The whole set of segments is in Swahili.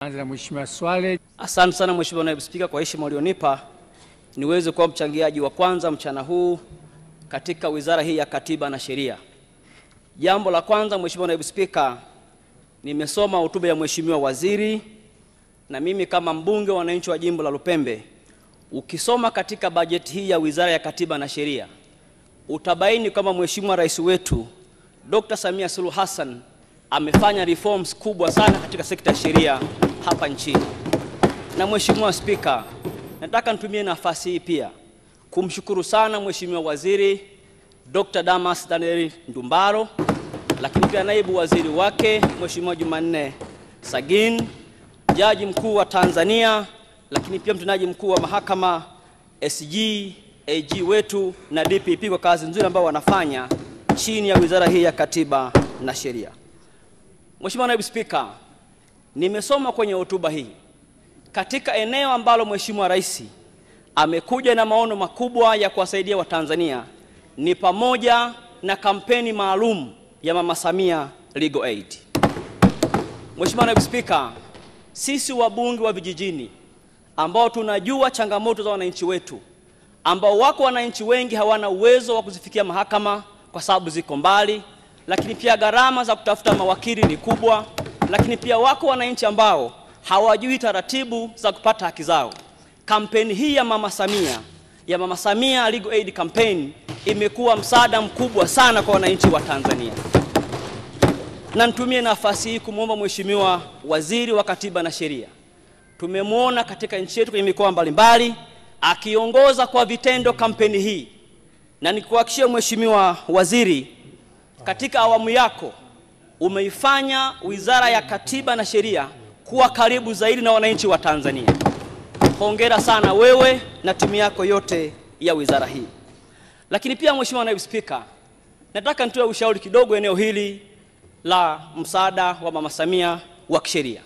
Mheshimiwa Swale. Asante sana Mheshimiwa Naibu Spika kwa heshima ulionipa niweze kuwa mchangiaji wa kwanza mchana huu katika wizara hii ya Katiba na Sheria. Jambo la kwanza Mheshimiwa Naibu Spika, nimesoma hotuba ya Mheshimiwa Waziri na mimi kama mbunge wa wananchi wa jimbo la Lupembe, ukisoma katika bajeti hii ya Wizara ya Katiba na Sheria utabaini kama Mheshimiwa Rais wetu Dr. Samia Suluhu Hassan amefanya reforms kubwa sana katika sekta ya sheria hapa nchini. Na Mheshimiwa Spika, nataka nitumie nafasi hii pia kumshukuru sana Mheshimiwa Waziri Dr. Damas Daniel Ndumbaro, lakini pia naibu waziri wake Mheshimiwa Jumanne Sagin, Jaji Mkuu wa Tanzania, lakini pia mtendaji mkuu wa mahakama, SG, AG wetu na DPP kwa kazi nzuri ambayo wanafanya chini ya wizara hii ya Katiba na Sheria. Mheshimiwa Naibu Spika, nimesoma kwenye hotuba hii katika eneo ambalo Mheshimiwa Rais amekuja na maono makubwa ya kuwasaidia Watanzania ni pamoja na kampeni maalum ya Mama Samia Legal Aid. Mheshimiwa Naibu Spika, sisi wabunge wa vijijini ambao tunajua changamoto za wananchi wetu, ambao wako wananchi wengi hawana uwezo wa kuzifikia mahakama kwa sababu ziko mbali, lakini pia gharama za kutafuta mawakili ni kubwa, lakini pia wako wananchi ambao hawajui taratibu za kupata haki zao. Kampeni hii ya Mama Samia Legal Aid campaign imekuwa msaada mkubwa sana kwa wananchi wa Tanzania. Na nitumie nafasi hii kumwomba Mheshimiwa Waziri wa Katiba na Sheria. Tumemwona katika nchi yetu kwenye mikoa mbalimbali akiongoza kwa vitendo kampeni hii. Na nikuhakikishie Mheshimiwa Waziri, katika awamu yako umeifanya Wizara ya Katiba na Sheria kuwa karibu zaidi na wananchi wa Tanzania. Hongera sana wewe na timu yako yote ya wizara hii. Lakini pia Mheshimiwa Naibu Spika, nataka nitoe ushauri kidogo eneo hili la msaada wa Mama Samia wa kisheria.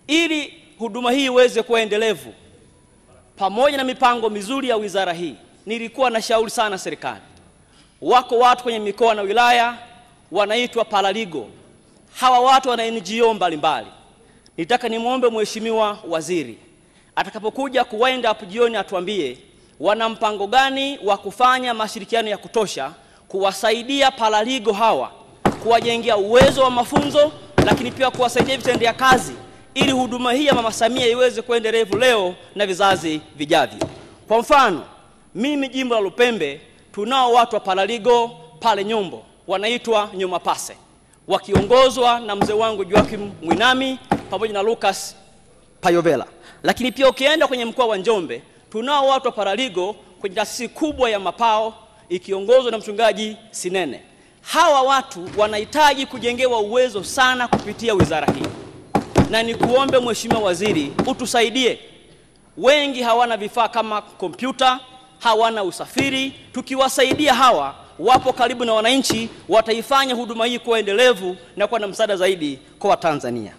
Ili huduma hii iweze kuwa endelevu pamoja na mipango mizuri ya wizara hii, nilikuwa na shauri sana serikali. Wako watu kwenye mikoa na wilaya wanaitwa paralegal. Hawa watu wana NGO mbalimbali. Nitaka nimwombe Mheshimiwa Waziri atakapokuja kuwind up jioni atuambie wana mpango gani wa kufanya mashirikiano ya kutosha kuwasaidia paralegal hawa, kuwajengea uwezo wa mafunzo, lakini pia kuwasaidia vitendea kazi ili huduma hii ya Mama Samia iweze kuendelevu leo na vizazi vijavyo. Kwa mfano, mimi jimbo la Lupembe tunao watu wa paralegal pale Nyombo wanaitwa Nyomapase, wakiongozwa na mzee wangu Joakim Mwinami pamoja na Lucas Payovela. Lakini pia ukienda kwenye mkoa wa Njombe tunao watu wa paralegal kwenye taasisi kubwa ya Mapao ikiongozwa na mchungaji Sinene. Hawa watu wanahitaji kujengewa uwezo sana kupitia wizara hii. Na nikuombe Mheshimiwa Waziri utusaidie. Wengi hawana vifaa kama kompyuta, hawana usafiri. Tukiwasaidia hawa, wapo karibu na wananchi, wataifanya huduma hii kuwa endelevu na kuwa na msaada zaidi kwa Watanzania.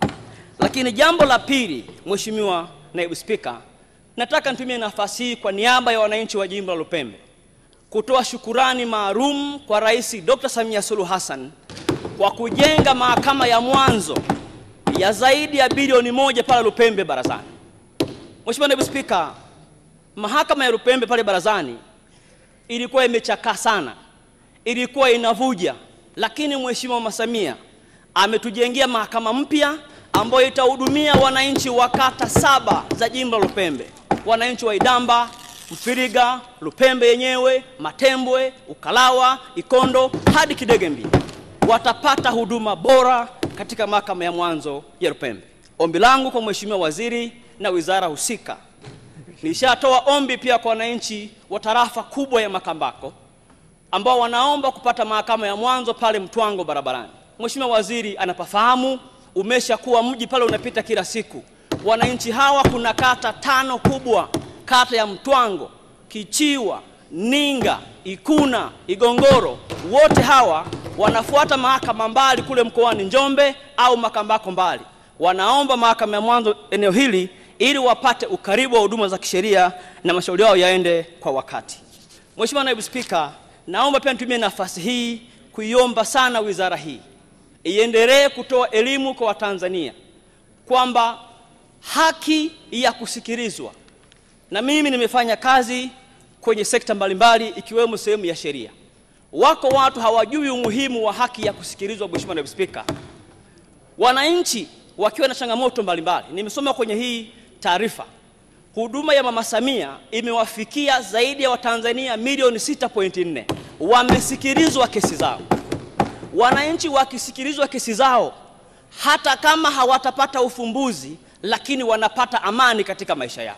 Lakini jambo la pili, Mheshimiwa Naibu Spika, nataka nitumie nafasi hii kwa niaba ya wananchi wa jimbo la Lupembe kutoa shukurani maalum kwa Rais Dr. Samia Suluhu Hassan kwa kujenga mahakama ya mwanzo ya zaidi ya bilioni 1 pale Lupembe Barazani. Mheshimiwa Naibu Spika, mahakama ya Lupembe pale Barazani ilikuwa imechakaa sana, ilikuwa inavuja, lakini Mheshimiwa Mama Samia ametujengea mahakama mpya ambayo itahudumia wananchi wa kata 7 za jimbo la Lupembe. Wananchi wa Idamba, Mfiriga, Lupembe yenyewe, Matembwe, Ukalawa, Ikondo hadi Kidegembi watapata huduma bora katika mahakama ya mwanzo ya Lupembe. Ombi langu kwa Mheshimiwa Waziri na wizara husika, nishatoa ombi pia kwa wananchi wa tarafa kubwa ya Makambako ambao wanaomba kupata mahakama ya mwanzo pale Mtwango barabarani. Mheshimiwa Waziri anapafahamu, umeshakuwa mji pale unapita kila siku. Wananchi hawa kuna kata 5 kubwa, kata ya Mtwango, Kichiwa, Ninga, Ikuna, Igongoro, wote hawa wanafuata mahakama mbali kule mkoani Njombe au Makambako mbali. Wanaomba mahakama ya mwanzo eneo hili ili wapate ukaribu wa huduma za kisheria na mashauri yao yaende kwa wakati. Mheshimiwa Naibu Spika, naomba pia nitumie nafasi hii kuiomba sana wizara hii iendelee kutoa elimu kwa Watanzania kwamba haki ya kusikilizwa, na mimi nimefanya kazi kwenye sekta mbalimbali ikiwemo sehemu ya sheria. Wako watu hawajui umuhimu wa haki ya kusikilizwa. Mheshimiwa Naibu Spika, wananchi wakiwa na changamoto mbalimbali, nimesoma kwenye hii taarifa, huduma ya Mama Samia imewafikia zaidi ya Watanzania milioni 6.4 wamesikilizwa kesi zao. Wananchi wakisikilizwa kesi zao, hata kama hawatapata ufumbuzi, lakini wanapata amani katika maisha yao.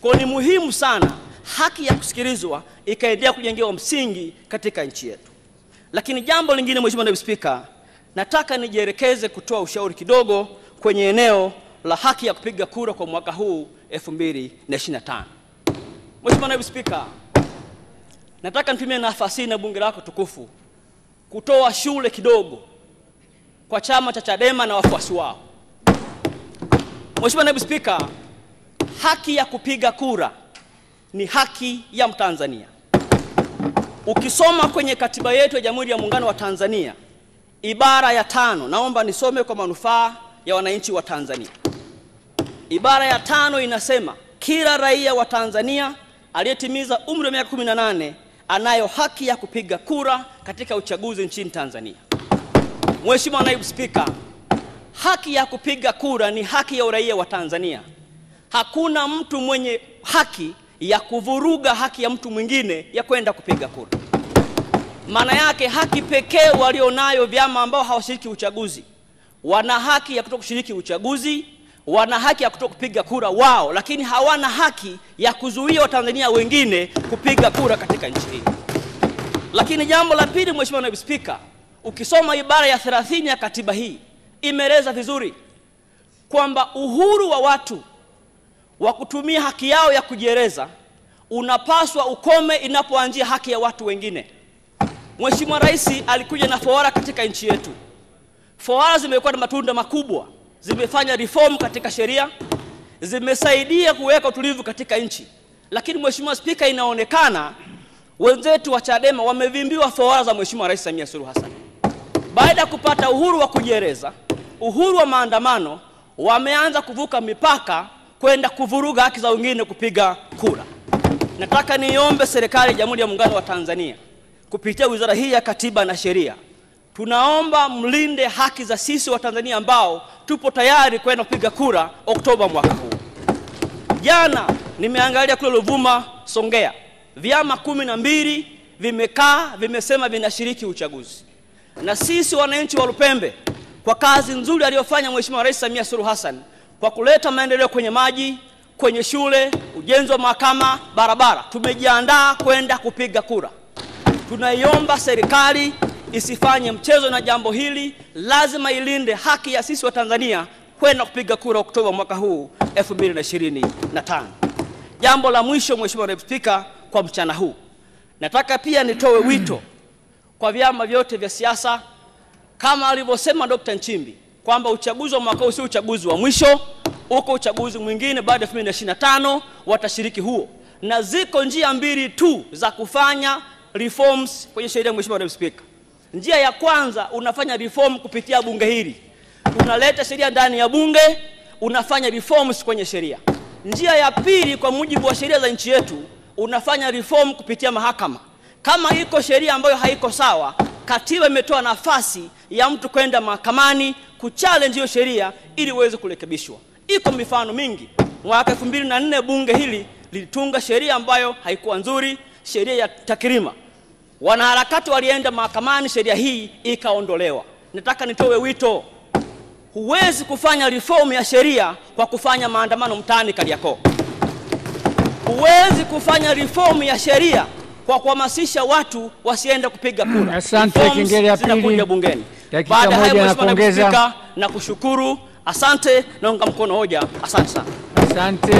Kwa ni muhimu sana haki ya kusikilizwa ikaendelea kujengewa msingi katika nchi yetu. Lakini jambo lingine, Mheshimiwa Naibu Spika, nataka nijielekeze kutoa ushauri kidogo kwenye eneo la haki ya kupiga kura kwa mwaka huu 2025. Mheshimiwa Naibu Spika, nataka nitumie nafasi na bunge lako tukufu kutoa shule kidogo kwa chama cha Chadema na wafuasi wao. Mheshimiwa Naibu Spika, haki ya kupiga kura ni haki ya Mtanzania. Ukisoma kwenye katiba yetu ya Jamhuri ya Muungano wa Tanzania, ibara ya 5, naomba nisome kwa manufaa ya wananchi wa Tanzania. Ibara ya 5 inasema, kila raia wa Tanzania aliyetimiza umri wa miaka 18 anayo haki ya kupiga kura katika uchaguzi nchini Tanzania. Mheshimiwa Naibu Spika, haki ya kupiga kura ni haki ya uraia wa Tanzania. Hakuna mtu mwenye haki ya kuvuruga haki ya mtu mwingine ya kwenda kupiga kura. Maana yake haki pekee walionayo vyama ambao hawashiriki uchaguzi, wana haki ya kutokushiriki uchaguzi, wana haki ya kutokupiga kura wao, lakini hawana haki ya kuzuia Watanzania wengine kupiga kura katika nchi hii. Lakini jambo la pili, Mheshimiwa Naibu Spika, ukisoma ibara ya 30 ya katiba hii imeeleza vizuri kwamba uhuru wa watu wa kutumia haki yao ya kujieleza unapaswa ukome inapoanzia haki ya watu wengine. Mheshimiwa Rais alikuja na fawara katika nchi yetu. Fawara zimekuwa na matunda makubwa, zimefanya reform katika sheria, zimesaidia kuweka utulivu katika nchi. Lakini Mheshimiwa Spika, inaonekana wenzetu wa Chadema wamevimbiwa fawara za Mheshimiwa Rais Samia Suluhu Hassan. Baada ya kupata uhuru wa kujieleza, uhuru wa maandamano, wameanza kuvuka mipaka kwenda kuvuruga haki za wengine kupiga kura. Nataka niombe serikali ya Jamhuri ya Muungano wa Tanzania kupitia wizara hii ya Katiba na Sheria, tunaomba mlinde haki za sisi wa Tanzania ambao tupo tayari kwenda kupiga kura Oktoba mwaka huu. Jana nimeangalia kule Ruvuma, Songea, vyama 12 vimekaa vimesema vinashiriki uchaguzi. Na sisi wananchi wa Lupembe, kwa kazi nzuri aliyofanya Mheshimiwa Rais Samia Suluhu Hassan kwa kuleta maendeleo kwenye maji, kwenye shule, ujenzi wa mahakama, barabara, tumejiandaa kwenda kupiga kura. Tunaiomba serikali isifanye mchezo na jambo hili, lazima ilinde haki ya sisi wa Tanzania kwenda kupiga kura Oktoba mwaka huu 2025. Jambo la mwisho, Mheshimiwa Naibu Spika, kwa mchana huu, nataka pia nitoe wito kwa vyama vyote vya siasa kama alivyosema Dr. Nchimbi kwamba uchaguzi wa mwaka huu si uchaguzi wa mwisho, uko uchaguzi mwingine baada ya 2025 watashiriki huo. Na ziko njia mbili tu za kufanya reforms kwenye sheria, Mheshimiwa Naibu Spika. Njia ya kwanza, unafanya reform kupitia bunge hili. Unaleta sheria ndani ya bunge, unafanya reforms kwenye sheria. Njia ya pili, kwa mujibu wa sheria za nchi yetu, unafanya reform kupitia mahakama. Kama iko sheria ambayo haiko sawa, katiba imetoa nafasi ya mtu kwenda mahakamani kuchallenge hiyo sheria ili uweze kurekebishwa. Iko mifano mingi. Mwaka 2004 bunge hili lilitunga sheria ambayo haikuwa nzuri, sheria ya takrima. Wanaharakati walienda mahakamani, sheria hii ikaondolewa. Nataka nitoe wito, huwezi kufanya reform ya sheria kwa kufanya maandamano mtaani Kariakoo. Huwezi kufanya reform ya sheria kwa kuhamasisha watu wasiende kupiga kura. Asante. Kingine ya pili bungeni. Dakika moja na kuongeza na kushukuru. Asante, naunga mkono hoja. Asante sana. Asante.